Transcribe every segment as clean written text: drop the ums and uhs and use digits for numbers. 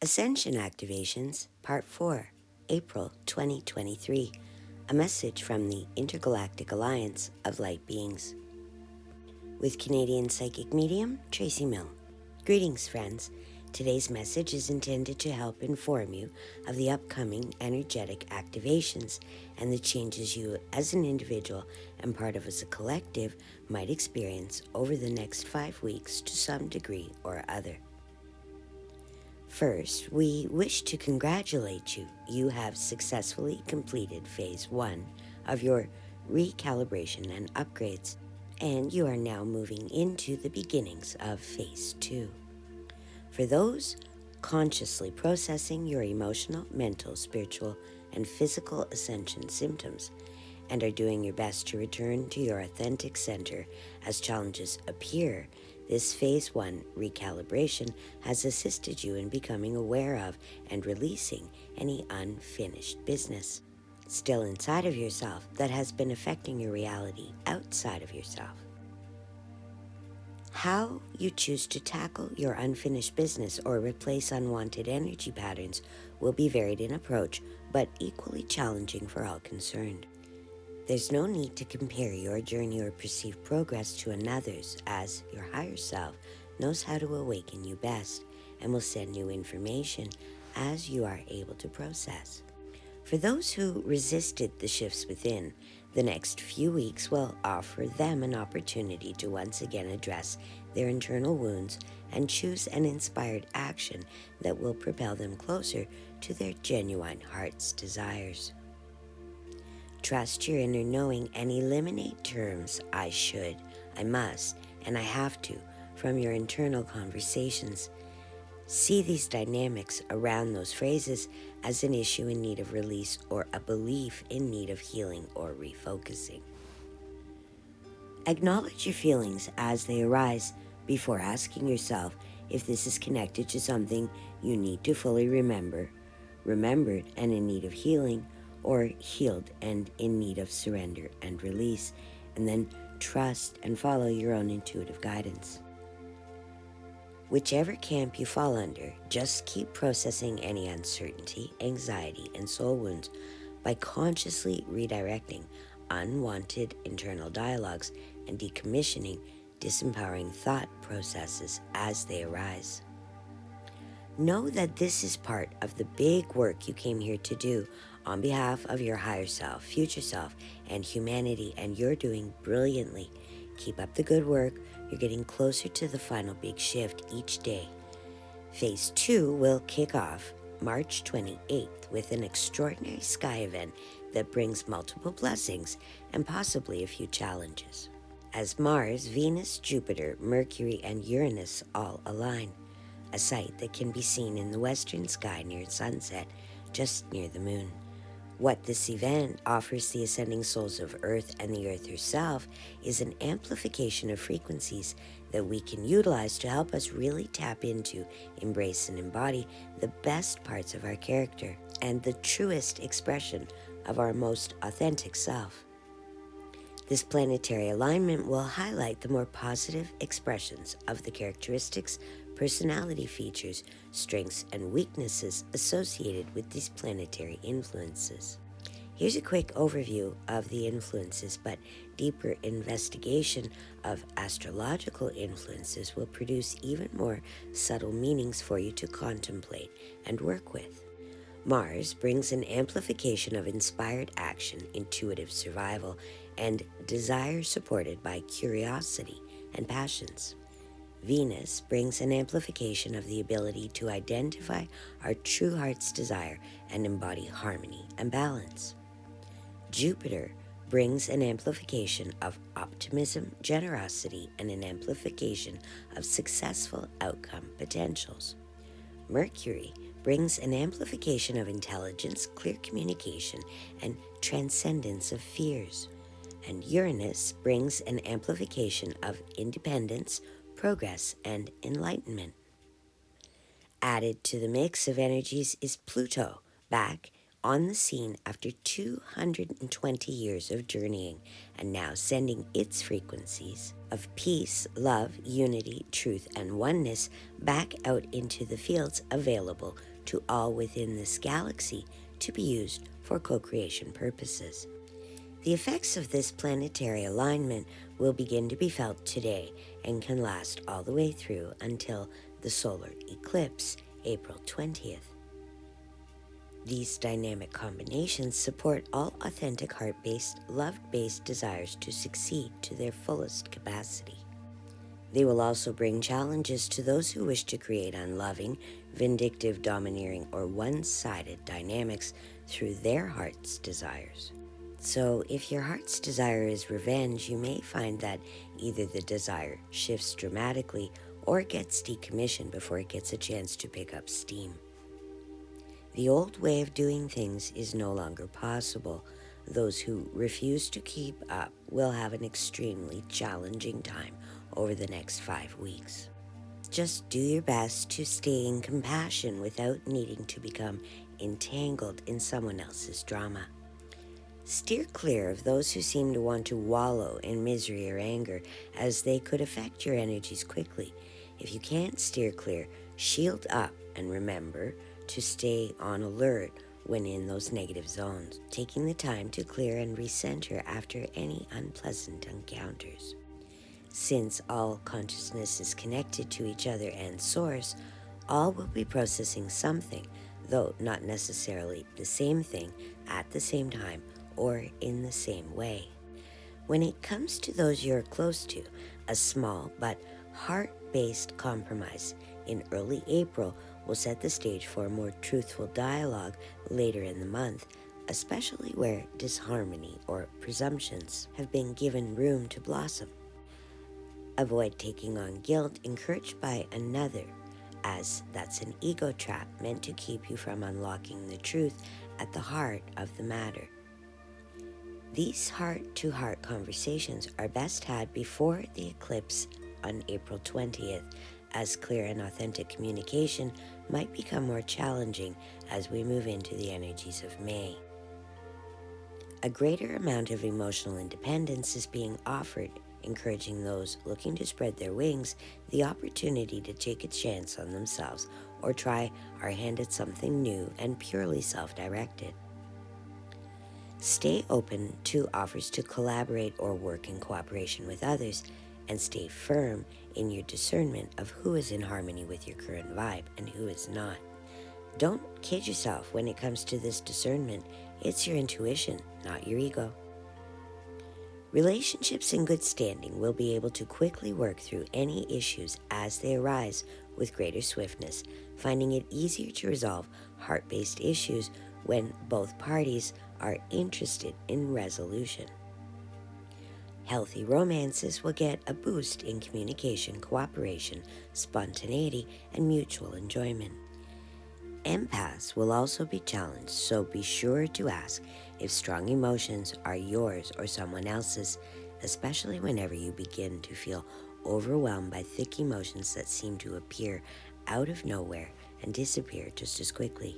Ascension Activations, Part 4, April 2023. A message from the Intergalactic Alliance of Light Beings. With Canadian psychic medium, Tracey Milne. Greetings, friends. Today's message is intended to help inform you of the upcoming energetic activations and the changes you as an individual and part of as a collective might experience over the next 5 weeks to some degree or other. First, we wish to congratulate you. You have successfully completed Phase 1 of your recalibration and upgrades, and you are now moving into the beginnings of Phase 2. For those consciously processing your emotional, mental, spiritual, and physical ascension symptoms, and are doing your best to return to your authentic center as challenges appear, this Phase 1 recalibration has assisted you in becoming aware of and releasing any unfinished business still inside of yourself that has been affecting your reality outside of yourself. How you choose to tackle your unfinished business or replace unwanted energy patterns will be varied in approach, but equally challenging for all concerned. There's no need to compare your journey or perceived progress to another's, as your higher self knows how to awaken you best and will send you information as you are able to process. For those who resisted the shifts within, the next few weeks will offer them an opportunity to once again address their internal wounds and choose an inspired action that will propel them closer to their genuine heart's desires. Trust your inner knowing and eliminate terms I should, I must, and I have to from your internal conversations. See these dynamics around those phrases as an issue in need of release or a belief in need of healing or refocusing. Acknowledge your feelings as they arise before asking yourself if this is connected to something you need to fully remembered and in need of healing, or healed and in need of surrender and release, and then trust and follow your own intuitive guidance. Whichever camp you fall under, just keep processing any uncertainty, anxiety, and soul wounds by consciously redirecting unwanted internal dialogues and decommissioning disempowering thought processes as they arise. Know that this is part of the big work you came here to do on behalf of your higher self, future self, and humanity, and you're doing brilliantly. Keep up the good work. You're getting closer to the final big shift each day. Phase 2 will kick off March 28th with an extraordinary sky event that brings multiple blessings and possibly a few challenges, as Mars, Venus, Jupiter, Mercury, and Uranus all align. A sight that can be seen in the western sky near sunset, just near the moon. What this event offers the ascending souls of Earth and the Earth herself is an amplification of frequencies that we can utilize to help us really tap into, embrace, and embody the best parts of our character and the truest expression of our most authentic self. This planetary alignment will highlight the more positive expressions of the characteristics, personality features, strengths, and weaknesses associated with these planetary influences. Here's a quick overview of the influences, but deeper investigation of astrological influences will produce even more subtle meanings for you to contemplate and work with. Mars brings an amplification of inspired action, intuitive survival, and desire supported by curiosity and passions. Venus brings an amplification of the ability to identify our true heart's desire and embody harmony and balance. Jupiter brings an amplification of optimism, generosity, and an amplification of successful outcome potentials. Mercury brings an amplification of intelligence, clear communication, and transcendence of fears. And Uranus brings an amplification of independence, progress, and enlightenment. Added to the mix of energies is Pluto, back on the scene after 220 years of journeying and now sending its frequencies of peace, love, unity, truth, and oneness back out into the fields available to all within this galaxy to be used for co-creation purposes. The effects of this planetary alignment will begin to be felt today and can last all the way through until the solar eclipse, April 20th. These dynamic combinations support all authentic heart-based, love-based desires to succeed to their fullest capacity. They will also bring challenges to those who wish to create unloving, vindictive, domineering, or one-sided dynamics through their heart's desires. So if your heart's desire is revenge, you may find that either the desire shifts dramatically or gets decommissioned before it gets a chance to pick up steam. The old way of doing things is no longer possible. Those who refuse to keep up will have an extremely challenging time over the next 5 weeks. Just do your best to stay in compassion without needing to become entangled in someone else's drama. Steer clear of those who seem to want to wallow in misery or anger, as they could affect your energies quickly. If you can't steer clear, shield up and remember to stay on alert when in those negative zones, taking the time to clear and recenter after any unpleasant encounters. Since all consciousness is connected to each other and source, all will be processing something, though not necessarily the same thing at the same time or in the same way. When it comes to those you're close to, a small but heart-based compromise in early April will set the stage for a more truthful dialogue later in the month, especially where disharmony or presumptions have been given room to blossom. Avoid taking on guilt encouraged by another, as that's an ego trap meant to keep you from unlocking the truth at the heart of the matter. These heart-to-heart conversations are best had before the eclipse on April 20th, as clear and authentic communication might become more challenging as we move into the energies of May. A greater amount of emotional independence is being offered, encouraging those looking to spread their wings the opportunity to take a chance on themselves or try our hand at something new and purely self-directed. Stay open to offers to collaborate or work in cooperation with others, and stay firm in your discernment of who is in harmony with your current vibe and who is not. Don't kid yourself when it comes to this discernment. It's your intuition, not your ego. Relationships in good standing will be able to quickly work through any issues as they arise with greater swiftness, finding it easier to resolve heart-based issues when both parties are interested in resolution. Healthy romances will get a boost in communication, cooperation, spontaneity, and mutual enjoyment. Empaths will also be challenged, so be sure to ask if strong emotions are yours or someone else's, especially whenever you begin to feel overwhelmed by thick emotions that seem to appear out of nowhere and disappear just as quickly.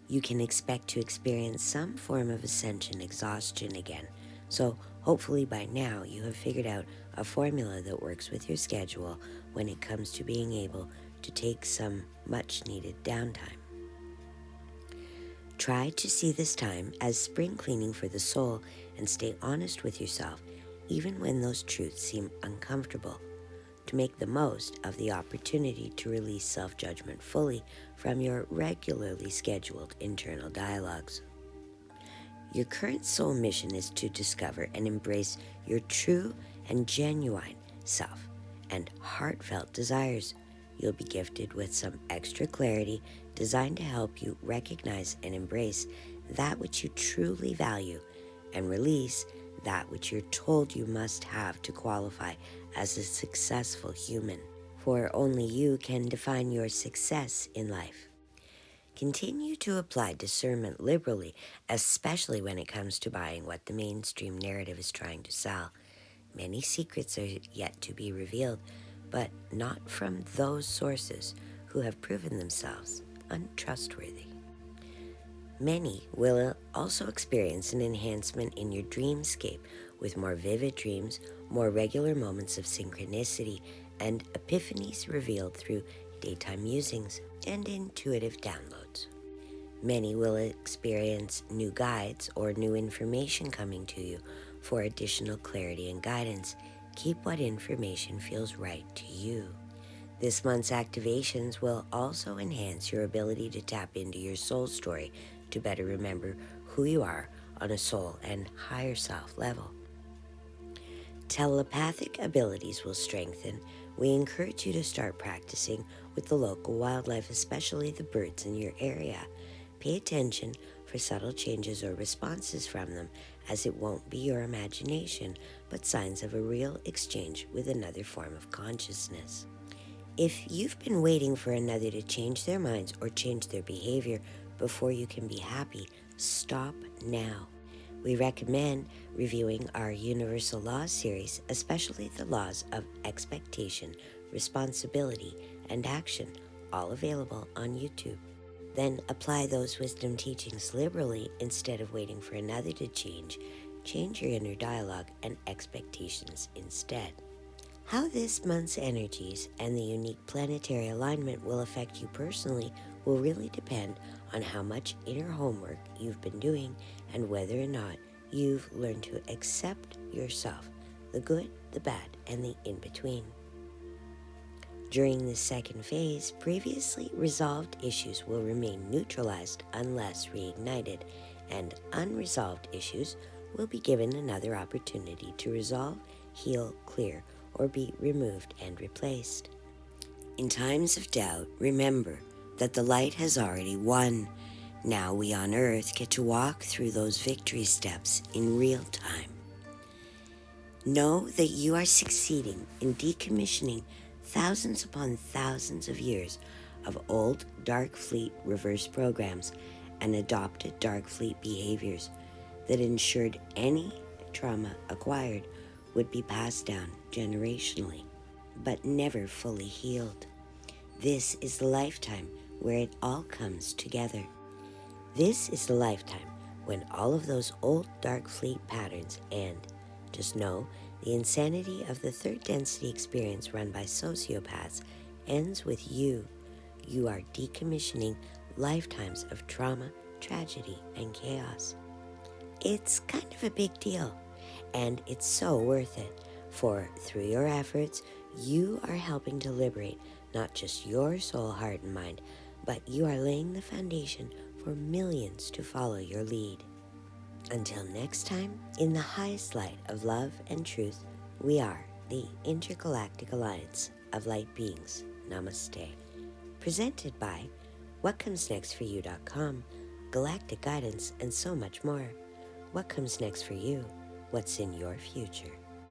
You can expect to experience some form of ascension exhaustion again, so hopefully by now you have figured out a formula that works with your schedule when it comes to being able to take some much-needed downtime. Try to see this time as spring cleaning for the soul and stay honest with yourself, even when those truths seem uncomfortable, to make the most of the opportunity to release self-judgment fully from your regularly scheduled internal dialogues. Your current soul mission is to discover and embrace your true and genuine self and heartfelt desires. You'll be gifted with some extra clarity designed to help you recognize and embrace that which you truly value and release that which you're told you must have to qualify as a successful human. For only you can define your success in life. Continue to apply discernment liberally, especially when it comes to buying what the mainstream narrative is trying to sell. Many secrets are yet to be revealed, but not from those sources who have proven themselves untrustworthy. Many will also experience an enhancement in your dreamscape with more vivid dreams, more regular moments of synchronicity, and epiphanies revealed through daytime musings and intuitive downloads. Many will experience new guides or new information coming to you for additional clarity and guidance. Keep what information feels right to you. This month's activations will also enhance your ability to tap into your soul story to better remember who you are on a soul and higher self level. Telepathic abilities will strengthen. We encourage you to start practicing with the local wildlife, especially the birds in your area. Pay attention for subtle changes or responses from them, as it won't be your imagination, but signs of a real exchange with another form of consciousness. If you've been waiting for another to change their minds or change their behavior before you can be happy, stop now. We recommend reviewing our Universal Laws series, especially the laws of expectation, responsibility, and action, all available on YouTube. Then apply those wisdom teachings liberally instead of waiting for another to change. Change your inner dialogue and expectations instead. How this month's energies and the unique planetary alignment will affect you personally will really depend on how much inner homework you've been doing and whether or not you've learned to accept yourself, the good, the bad, and the in-between. During this second phase, previously resolved issues will remain neutralized unless reignited, and unresolved issues will be given another opportunity to resolve, heal, clear, or be removed and replaced. In times of doubt, remember that the light has already won. Now we on Earth get to walk through those victory steps in real time. Know that you are succeeding in decommissioning thousands upon thousands of years of old Dark Fleet reverse programs and adopted Dark Fleet behaviors that ensured any trauma acquired would be passed down generationally, but never fully healed. This is the lifetime where it all comes together. This is the lifetime when all of those old Dark Fleet patterns end. Just know the insanity of the third density experience run by sociopaths ends with you. You are decommissioning lifetimes of trauma, tragedy, and chaos. It's kind of a big deal, and it's so worth it, for through your efforts, you are helping to liberate not just your soul, heart, and mind, but you are laying the foundation for millions to follow your lead. Until next time, in the highest light of love and truth, we are the Intergalactic Alliance of Light Beings. Namaste. Presented by WhatComesNextForYou.com, Galactic Guidance, and so much more. What comes next for you? What's in your future?